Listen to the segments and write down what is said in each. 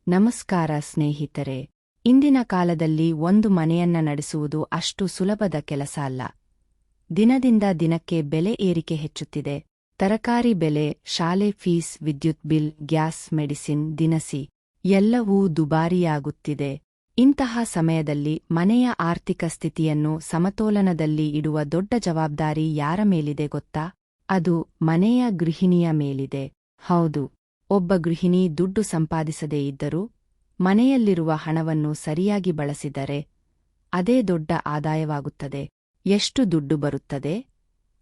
ನಮಸ್ಕಾರ ಸ್ನೇಹಿತರೆ. ಇಂದಿನ ಕಾಲದಲ್ಲಿ ಒಂದು ಮನೆಯನ್ನ ನಡೆಸುವುದು ಅಷ್ಟು ಸುಲಭದ ಕೆಲಸ ಅಲ್ಲ. ದಿನದಿಂದ ದಿನಕ್ಕೆ ಬೆಲೆ ಏರಿಕೆ ಹೆಚ್ಚುತ್ತಿದೆ. ತರಕಾರಿ ಬೆಲೆ, ಶಾಲೆ ಫೀಸ್, ವಿದ್ಯುತ್ ಬಿಲ್, ಗ್ಯಾಸ್, ಮೆಡಿಸಿನ್, ದಿನಸಿ ಎಲ್ಲವೂ ದುಬಾರಿಯಾಗುತ್ತಿದೆ. ಇಂತಹ ಸಮಯದಲ್ಲಿ ಮನೆಯ ಆರ್ಥಿಕ ಸ್ಥಿತಿಯನ್ನು ಸಮತೋಲನದಲ್ಲಿ ಇಡುವ ದೊಡ್ಡ ಜವಾಬ್ದಾರಿ ಯಾರ ಮೇಲಿದೆ ಗೊತ್ತಾ? ಅದು ಮನೆಯ ಗೃಹಿಣಿಯ ಮೇಲಿದೆ. ಹೌದು, ಒಬ್ಬ ಗೃಹಿಣಿ ದುಡ್ಡು ಸಂಪಾದಿಸದೇ ಇದ್ದರೂ ಮನೆಯಲ್ಲಿರುವ ಹಣವನ್ನು ಸರಿಯಾಗಿ ಬಳಸಿದರೆ ಅದೇ ದೊಡ್ಡ ಆದಾಯವಾಗುತ್ತದೆ. ಎಷ್ಟು ದುಡ್ಡು ಬರುತ್ತದೆ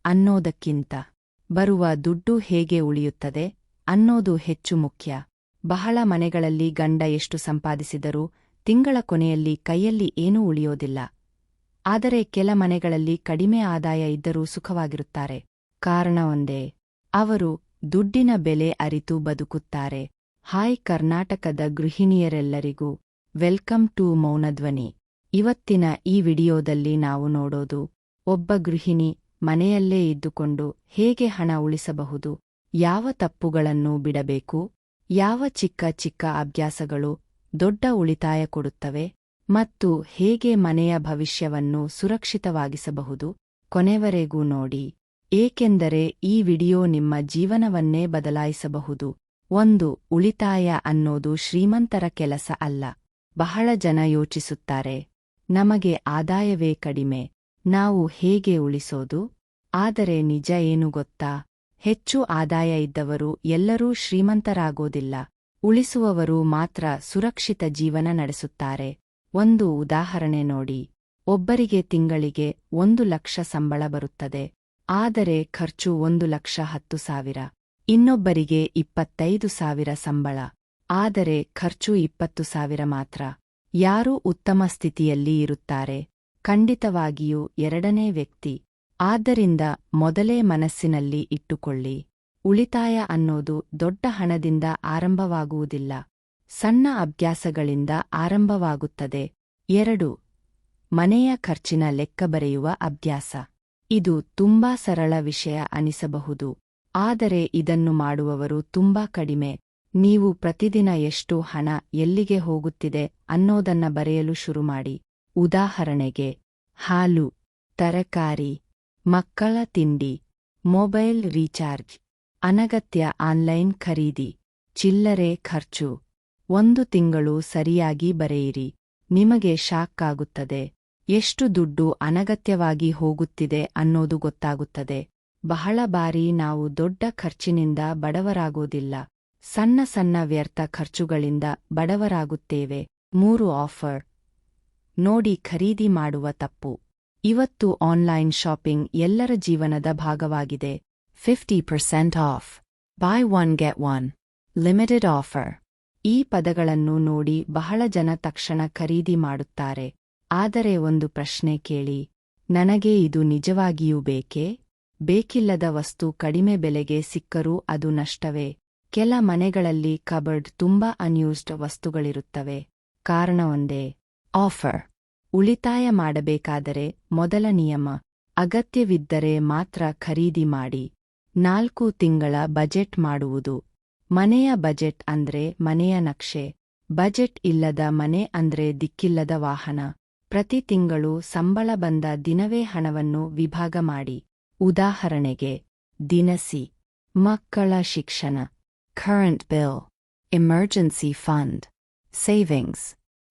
ಅನ್ನೋದಕ್ಕಿಂತ ಬರುವ ದುಡ್ಡು ಹೇಗೆ ಉಳಿಯುತ್ತದೆ ಅನ್ನೋದು ಹೆಚ್ಚು ಮುಖ್ಯ. ಬಹಳ ಮನೆಗಳಲ್ಲಿ ಗಂಡ ಎಷ್ಟು ಸಂಪಾದಿಸಿದರೂ ತಿಂಗಳ ಕೊನೆಯಲ್ಲಿ ಕೈಯಲ್ಲಿ ಏನೂ ಉಳಿಯೋದಿಲ್ಲ. ಆದರೆ ಕೆಲ ಮನೆಗಳಲ್ಲಿ ಕಡಿಮೆ ಆದಾಯ ಇದ್ದರೂ ಸುಖವಾಗಿರುತ್ತಾರೆ. ಕಾರಣ ಒಂದೇ, ಅವರು ದುಡ್ಡಿನ ಬೆಲೆ ಅರಿತು ಬದುಕುತ್ತಾರೆ. ಹಾಯ್ ಕರ್ನಾಟಕದ ಗೃಹಿಣಿಯರೆಲ್ಲರಿಗೂ ವೆಲ್ಕಮ್ ಟು ಮೌನಧ್ವನಿ. ಇವತ್ತಿನ ಈ ವಿಡಿಯೋದಲ್ಲಿ ನಾವು ನೋಡೋದು, ಒಬ್ಬ ಗೃಹಿಣಿ ಮನೆಯಲ್ಲೇ ಇದ್ದುಕೊಂಡು ಹೇಗೆ ಹಣ ಉಳಿಸಬಹುದು, ಯಾವ ತಪ್ಪುಗಳನ್ನು ಬಿಡಬೇಕು, ಯಾವ ಚಿಕ್ಕ ಚಿಕ್ಕ ಅಭ್ಯಾಸಗಳು ದೊಡ್ಡ ಉಳಿತಾಯ ಕೊಡುತ್ತವೆ, ಮತ್ತು ಹೇಗೆ ಮನೆಯ ಭವಿಷ್ಯವನ್ನು ಸುರಕ್ಷಿತವಾಗಿಸಬಹುದು. ಕೊನೆವರೆಗೂ ನೋಡಿ, ಏಕೆಂದರೆ ಈ ವಿಡಿಯೋ ನಿಮ್ಮ ಜೀವನವನ್ನೇ ಬದಲಾಯಿಸಬಹುದು. ಒಂದು, ಉಳಿತಾಯ ಅನ್ನೋದು ಶ್ರೀಮಂತರ ಕೆಲಸ ಅಲ್ಲ. ಬಹಳ ಜನ ಯೋಚಿಸುತ್ತಾರೆ, ನಮಗೆ ಆದಾಯವೇ ಕಡಿಮೆ, ನಾವು ಹೇಗೆ ಉಳಿಸೋದು? ಆದರೆ ನಿಜ ಏನು ಗೊತ್ತಾ? ಹೆಚ್ಚು ಆದಾಯ ಇದ್ದವರು ಎಲ್ಲರೂ ಶ್ರೀಮಂತರಾಗೋದಿಲ್ಲ. ಉಳಿಸುವವರು ಮಾತ್ರ ಸುರಕ್ಷಿತ ಜೀವನ ನಡೆಸುತ್ತಾರೆ. ಒಂದು ಉದಾಹರಣೆ ನೋಡಿ. ಒಬ್ಬರಿಗೆ ತಿಂಗಳಿಗೆ 1,00,000 ಸಂಬಳ ಬರುತ್ತದೆ. ಆದರೆ ಖರ್ಚು 1,10,000. ಇನ್ನೊಬ್ಬರಿಗೆ 25,000 ಸಂಬಳ, ಆದರೆ ಖರ್ಚು 20,000 ಮಾತ್ರ. ಯಾರು ಉತ್ತಮ ಸ್ಥಿತಿಯಲ್ಲಿ ಇರುತ್ತಾರೆ? ಖಂಡಿತವಾಗಿಯೂ ಎರಡನೇ ವ್ಯಕ್ತಿ. ಆದ್ದರಿಂದ ಮೊದಲೇ ಮನಸ್ಸಿನಲ್ಲಿ ಇಟ್ಟುಕೊಳ್ಳಿ, ಉಳಿತಾಯ ಅನ್ನೋದು ದೊಡ್ಡ ಹಣದಿಂದ ಆರಂಭವಾಗುವುದಿಲ್ಲ, ಸಣ್ಣ ಅಭ್ಯಾಸಗಳಿಂದ ಆರಂಭವಾಗುತ್ತದೆ. 2. ಮನೆಯ ಖರ್ಚಿನ ಲೆಕ್ಕ ಬರೆಯುವ ಅಭ್ಯಾಸ. ಇದು ತುಂಬಾ ಸರಳ ವಿಷಯ ಅನಿಸಬಹುದು, ಆದರೆ ಇದನ್ನು ಮಾಡುವವರು ತುಂಬಾ ಕಡಿಮೆ. ನೀವು ಪ್ರತಿದಿನ ಎಷ್ಟು ಹಣ ಎಲ್ಲಿಗೆ ಹೋಗುತ್ತಿದೆ ಅನ್ನೋದನ್ನ ಬರೆಯಲು ಶುರುಮಾಡಿ. ಉದಾಹರಣೆಗೆ, ಹಾಲು, ತರಕಾರಿ, ಮಕ್ಕಳ ತಿಂಡಿ, ಮೊಬೈಲ್ ರೀಚಾರ್ಜ್, ಅನಗತ್ಯ ಆನ್ಲೈನ್ ಖರೀದಿ, ಚಿಲ್ಲರೆ ಖರ್ಚು. 1 ತಿಂಗಳು ಸರಿಯಾಗಿ ಬರೆಯಿರಿ. ನಿಮಗೆ ಶಾಕ್ ಆಗುತ್ತದೆ, ಎಷ್ಟು ದುಡ್ಡು ಅನಗತ್ಯವಾಗಿ ಹೋಗುತ್ತಿದೆ ಅನ್ನೋದು ಗೊತ್ತಾಗುತ್ತದೆ. ಬಹಳ ಬಾರಿ ನಾವು ದೊಡ್ಡ ಖರ್ಚಿನಿಂದ ಬಡವರಾಗೋದಿಲ್ಲ, ಸಣ್ಣ ಸಣ್ಣ ವ್ಯರ್ಥ ಖರ್ಚುಗಳಿಂದ ಬಡವರಾಗುತ್ತೇವೆ. 3. ಆಫರ್ ನೋಡಿ ಖರೀದಿ ಮಾಡುವ ತಪ್ಪು. ಇವತ್ತು ಆನ್ಲೈನ್ ಶಾಪಿಂಗ್ ಎಲ್ಲರ ಜೀವನದ ಭಾಗವಾಗಿದೆ. 50% of, by one get one, limited offer. ಈ ಪದಗಳನ್ನು ನೋಡಿ ಬಹಳ ಜನ ತಕ್ಷಣ ಖರೀದಿ ಮಾಡುತ್ತಾರೆ. ಆದರೆ ಒಂದು ಪ್ರಶ್ನೆ ಕೇಳಿ, ನನಗೆ ಇದು ನಿಜವಾಗಿಯೂ ಬೇಕೇ? ಬೇಕಿಲ್ಲದ ವಸ್ತು ಕಡಿಮೆ ಬೆಲೆಗೆ ಸಿಕ್ಕರೂ ಅದು ನಷ್ಟವೇ? ಕೆಲ ಮನೆಗಳಲ್ಲಿ ಕಬರ್ಡ್ ತುಂಬಾ ಅನ್ಯೂಸ್ಡ್ ವಸ್ತುಗಳಿರುತ್ತವೆ. ಕಾರಣ ಒಂದೇ, ಆಫರ್. ಉಳಿತಾಯ ಮಾಡಬೇಕಾದರೆ ಮೊದಲ ನಿಯಮ, ಅಗತ್ಯವಿದ್ದರೆ ಮಾತ್ರ ಖರೀದಿ ಮಾಡಿ. 4 ತಿಂಗಳ ಬಜೆಟ್ ಮಾಡುವುದು. ಮನೆಯ ಬಜೆಟ್ ಅಂದ್ರೆ ಮನೆಯ ನಕ್ಷೆ. ಬಜೆಟ್ ಇಲ್ಲದ ಮನೆ ಅಂದ್ರೆ ದಿಕ್ಕಿಲ್ಲದ ವಾಹನ. ಪ್ರತಿ ತಿಂಗಳು ಸಂಬಳ ಬಂದ ದಿನವೇ ಹಣವನ್ನು ವಿಭಾಗ ಮಾಡಿ. ಉದಾಹರಣೆಗೆ, ದಿನಸಿ, ಮಕ್ಕಳ ಶಿಕ್ಷಣ, current bill, emergency fund, savings,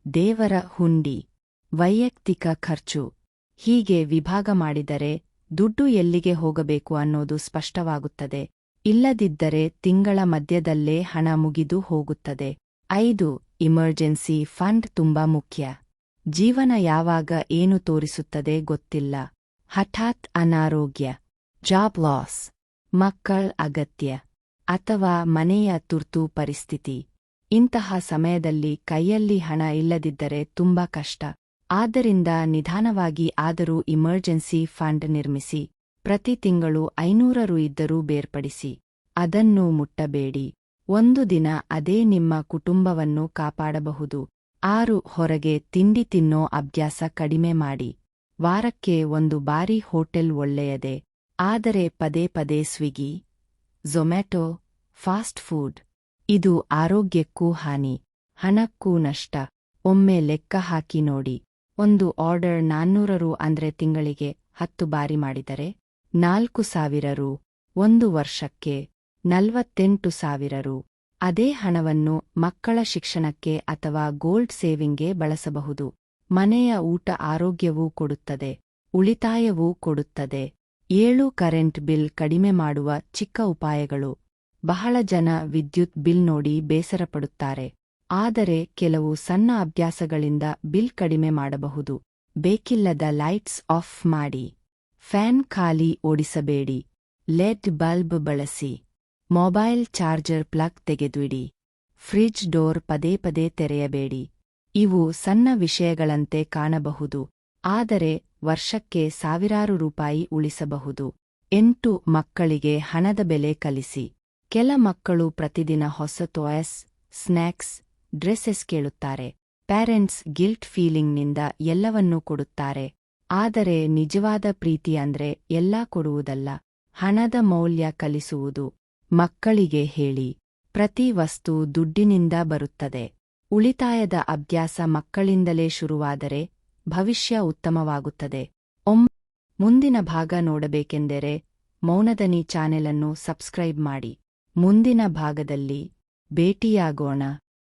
ದೇವರ ಹುಂಡಿ, ವೈಯಕ್ತಿಕ ಖರ್ಚು. ಹೀಗೆ ವಿಭಾಗ ಮಾಡಿದರೆ ದುಡ್ಡು ಎಲ್ಲಿಗೆ ಹೋಗಬೇಕು ಅನ್ನೋದು ಸ್ಪಷ್ಟವಾಗುತ್ತದೆ. ಇಲ್ಲದಿದ್ದರೆ ತಿಂಗಳ ಮಧ್ಯದಲ್ಲೇ ಹಣ ಮುಗಿದು ಹೋಗುತ್ತದೆ. 5. ಇಮರ್ಜೆನ್ಸಿ ಫಂಡ್ ತುಂಬಾ ಮುಖ್ಯ. ಜೀವನ ಯಾವಾಗ ಏನು ತೋರಿಸುತ್ತದೆ ಗೊತ್ತಿಲ್ಲ. ಹಠಾತ್ ಅನಾರೋಗ್ಯ, ಜಾಬ್ ಲಾಸ್, ಮಕ್ಕಳ ಅಗತ್ಯ, ಅಥವಾ ಮನೆಯ ತುರ್ತು ಪರಿಸ್ಥಿತಿ. ಇಂತಹ ಸಮಯದಲ್ಲಿ ಕೈಯಲ್ಲಿ ಹಣ ಇಲ್ಲದಿದ್ದರೆ ತುಂಬಾ ಕಷ್ಟ. ಆದ್ದರಿಂದ ನಿಧಾನವಾಗಿ ಆದರೂ ಇಮರ್ಜೆನ್ಸಿ ಫಂಡ್ ನಿರ್ಮಿಸಿ. ಪ್ರತಿ ತಿಂಗಳು 500 ರು ಇದ್ದರೂ ಬೇರ್ಪಡಿಸಿ. ಅದನ್ನು ಮುಟ್ಟಬೇಡಿ. ಒಂದು ದಿನ ಅದೇ ನಿಮ್ಮ ಕುಟುಂಬವನ್ನು ಕಾಪಾಡಬಹುದು. 6. ಹೊರಗೆ ತಿಂಡಿ ತಿನ್ನೋ ಅಭ್ಯಾಸ ಕಡಿಮೆ ಮಾಡಿ. ವಾರಕ್ಕೆ 1 ಬಾರಿ ಹೋಟೆಲ್ ಒಳ್ಳೆಯದೇ, ಆದರೆ ಪದೇ ಪದೇ ಸ್ವಿಗ್ಗಿ, ಝೊಮ್ಯಾಟೊ, ಫಾಸ್ಟ್ ಫುಡ್ ಇದು ಆರೋಗ್ಯಕ್ಕೂ ಹಾನಿ. ಹಣಕ್ಕೂ ನಷ್ಟ. ಒಮ್ಮೆ ಲೆಕ್ಕ ಹಾಕಿ ನೋಡಿ. ಒಂದು ಆರ್ಡರ್ 400 ರು ಅಂದ್ರೆ ತಿಂಗಳಿಗೆ 10 ಬಾರಿ ಮಾಡಿದರೆ 4,000 ರು. ಒಂದು ವರ್ಷಕ್ಕೆ 48,000 ರು. ಅದೇ ಹಣವನ್ನು ಮಕ್ಕಳ ಶಿಕ್ಷಣಕ್ಕೆ ಅಥವಾ ಗೋಲ್ಡ್ ಸೇವಿಂಗ್ಗೆ ಬಳಸಬಹುದು. ಮನೆಯ ಊಟ ಆರೋಗ್ಯವೂ ಕೊಡುತ್ತದೆ, ಉಳಿತಾಯವೂ ಕೊಡುತ್ತದೆ. 7 ಕರೆಂಟ್ ಬಿಲ್ ಕಡಿಮೆ ಮಾಡುವ ಚಿಕ್ಕ ಉಪಾಯಗಳು. ಬಹಳ ಜನ ವಿದ್ಯುತ್ ಬಿಲ್ ನೋಡಿ ಬೇಸರಪಡುತ್ತಾರೆ. ಆದರೆ ಕೆಲವು ಸಣ್ಣ ಅಭ್ಯಾಸಗಳಿಂದ ಬಿಲ್ ಕಡಿಮೆ ಮಾಡಬಹುದು. ಬೇಕಿಲ್ಲದ ಲೈಟ್ಸ್ ಆಫ್ ಮಾಡಿ. ಫ್ಯಾನ್ ಖಾಲಿ ಓಡಿಸಬೇಡಿ. ಲೆಡ್ ಬಲ್ಬ್ ಬಳಸಿ. ಮೊಬೈಲ್ ಚಾರ್ಜರ್ ಪ್ಲಗ್ ತೆಗೆದುಇಡಿ. ಫ್ರಿಡ್ಜ್ ಡೋರ್ ಪದೇ ಪದೇ ತೆರೆಯಬೇಡಿ. ಇವು ಸಣ್ಣ ವಿಷಯಗಳಂತೆ ಕಾಣಬಹುದು, ಆದರೆ ವರ್ಷಕ್ಕೆ ಸಾವಿರಾರು ರೂಪಾಯಿ ಉಳಿಸಬಹುದು. 8 ಮಕ್ಕಳಿಗೆ ಹಣದ ಬೆಲೆ ಕಲಿಸಿ. ಕೆಲ ಮಕ್ಕಳು ಪ್ರತಿದಿನ ಹೊಸ ಟಾಯ್ಸ್, ಸ್ನ್ಯಾಕ್ಸ್, ಡ್ರೆಸ್ಸೆಸ್ ಕೇಳುತ್ತಾರೆ. ಪ್ಯಾರೆಂಟ್ಸ್ ಗಿಲ್ಟ್ ಫೀಲಿಂಗ್ನಿಂದ ಎಲ್ಲವನ್ನೂ ಕೊಡುತ್ತಾರೆ. ಆದರೆ ನಿಜವಾದ ಪ್ರೀತಿ ಅಂದ್ರೆ ಎಲ್ಲಾ ಕೊಡುವುದಲ್ಲ, ಹಣದ ಮೌಲ್ಯ ಕಲಿಸುವುದು. ಮಕ್ಕಳಿಗೆ ಹೇಳಿ, ಪ್ರತಿ ವಸ್ತು ದುಡ್ಡಿನಿಂದ ಬರುತ್ತದೆ. ಉಳಿತಾಯದ ಅಭ್ಯಾಸ ಮಕ್ಕಳಿಂದಲೇ ಶುರುವಾದರೆ ಭವಿಷ್ಯ ಉತ್ತಮವಾಗುತ್ತದೆ. ಮುಂದಿನ ಭಾಗ ನೋಡಬೇಕೆಂದರೆ ಮೌನದನಿ ಚಾನೆಲ್ ಅನ್ನು ಸಬ್ಸ್ಕ್ರೈಬ್ ಮಾಡಿ. ಮುಂದಿನ ಭಾಗದಲ್ಲಿ ಭೇಟಿಯಾಗೋಣ.